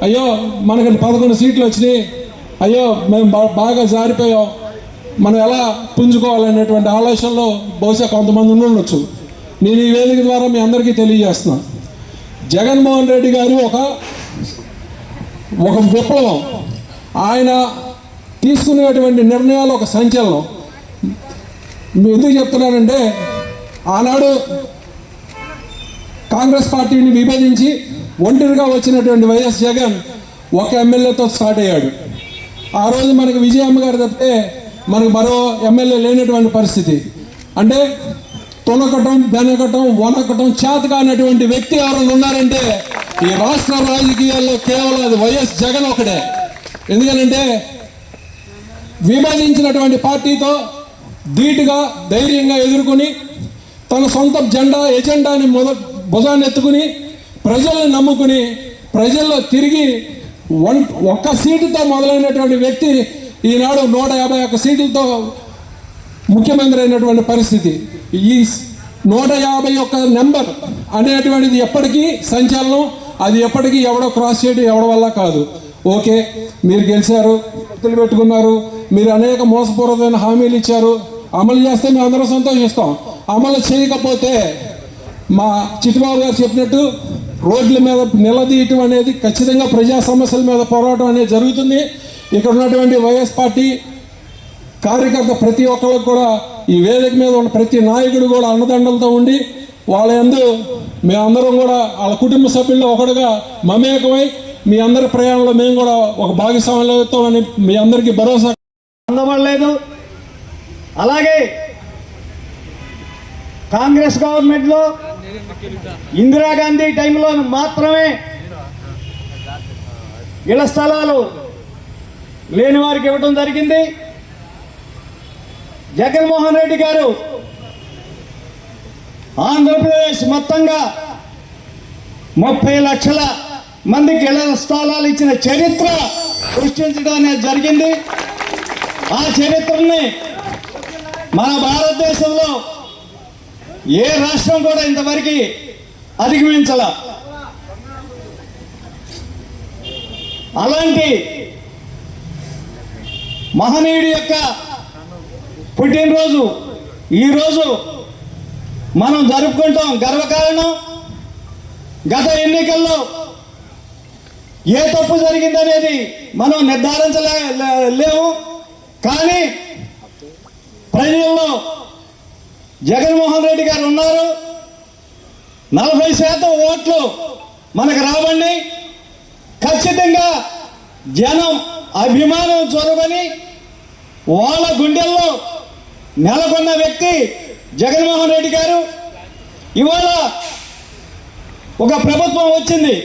అయ్యో మనకి 11 సీట్లు వచ్చినాయి, అయ్యో మేము బాగా జారిపోయాం, మనం ఎలా పుంజుకోవాలనేటువంటి ఆలోచనలో బహుశా కొంతమంది ఉండొచ్చు. నేను ఈ వేదిక ద్వారా మీ అందరికీ తెలియజేస్తున్నాను, జగన్మోహన్ రెడ్డి గారు ఒక విప్లవం. ఆయన తీసుకునేటువంటి నిర్ణయాలు ఒక సంచలనం. ఎందుకు చెప్తున్నానంటే, ఆనాడు కాంగ్రెస్ పార్టీని విభజించి ఒంటరిగా వచ్చినటువంటి వైఎస్ జగన్ ఒక ఎమ్మెల్యేతో స్టార్ట్ అయ్యాడు. ఆ రోజు మనకు విజయమ్మ గారు తప్పితే మనకు మరో ఎమ్మెల్యే లేనటువంటి పరిస్థితి. అంటే తొనకటం, బెనకటం, వనకటం చేత కానటువంటి వ్యక్తి ఎవరైనా ఉన్నారంటే ఈ రాష్ట్ర రాజకీయాల్లో కేవలం అది వైఎస్ జగన్ ఒకడే. ఎందుకంటే విభజించినటువంటి పార్టీతో ధీటుగా ధైర్యంగా ఎదుర్కొని తన సొంత ఎజెండాని భుజాన్ని ఎత్తుకుని ప్రజల్ని నమ్ముకుని ప్రజల్లో తిరిగి ఒక్క సీటుతో మొదలైనటువంటి వ్యక్తి ఈనాడు 151 సీట్లతో ముఖ్యమంత్రి అయినటువంటి పరిస్థితి. ఈ 151 నెంబర్ అనేటువంటిది ఎప్పటికీ సంచలనం. అది ఎప్పటికీ ఎవడో క్రాస్ చేయడం ఎవడ వల్ల కాదు. ఓకే, మీరు గెలిచారు, గుర్తులు పెట్టుకున్నారు, మీరు అనేక మోసపూరితమైన హామీలు ఇచ్చారు, అమలు చేస్తే మేము అందరం సంతోషిస్తాం. అమలు చేయకపోతే మా చిట్టిబాబు గారు చెప్పినట్టు రోడ్ల మీద నిలదీయటం అనేది ఖచ్చితంగా ప్రజా సమస్యల మీద పోరాటం అనేది జరుగుతుంది. ఇక్కడ ఉన్నటువంటి వైఎస్ పార్టీ కార్యకర్త ప్రతి ఒక్కరికి కూడా ఈ వేదిక మీద ఉన్న ప్రతి నాయకుడు కూడా అన్నదండలతో ఉండి వాళ్ళ యందు మేమందరం కూడా వాళ్ళ కుటుంబ సభ్యుల్లో ఒకడుగా మమేకమై మీ అందరి ప్రయాణంలో మేము కూడా ఒక భాగస్వామ్యం అవుతామని మీ అందరికీ భరోసా అందబడలేదు. అలాగే కాంగ్రెస్ గవర్నమెంట్లో ఇందిరాగాంధీ టైంలో మాత్రమే ఇళ్ల స్థలాలు లేని వారికి ఇవ్వడం జరిగింది. జగన్మోహన్ రెడ్డి గారు ఆంధ్రప్రదేశ్ మొత్తంగా 30 లక్షల మందికి ఇళ్ల స్థలాలు ఇచ్చిన చరిత్ర సృష్టించడం అనేది జరిగింది. ఆ చరిత్రని మన భారతదేశంలో ఏ రాష్ట్రం కూడా ఇంతవరకు అధిగమించాల. అలాంటి మహనీయుడి యొక్క పుట్టినరోజు ఈరోజు మనం జరుపుకుంటాం. గర్వకారణం, గత ఎన్నికల్లో ఏ తప్పు జరిగిందనేది మనం నిర్ధారించలేము. కానీ ప్రజల్లో జగన్మోహన్ రెడ్డి గారు ఉన్నారు. 40% ఓట్లు మనకు రావండి. ఖచ్చితంగా జనం అభిమానం చొరవని వాళ్ళ గుండెల్లో నెలకొన్న వ్యక్తి జగన్మోహన్ రెడ్డి గారు. ఇవాళ ఒక ప్రభుత్వం వచ్చింది.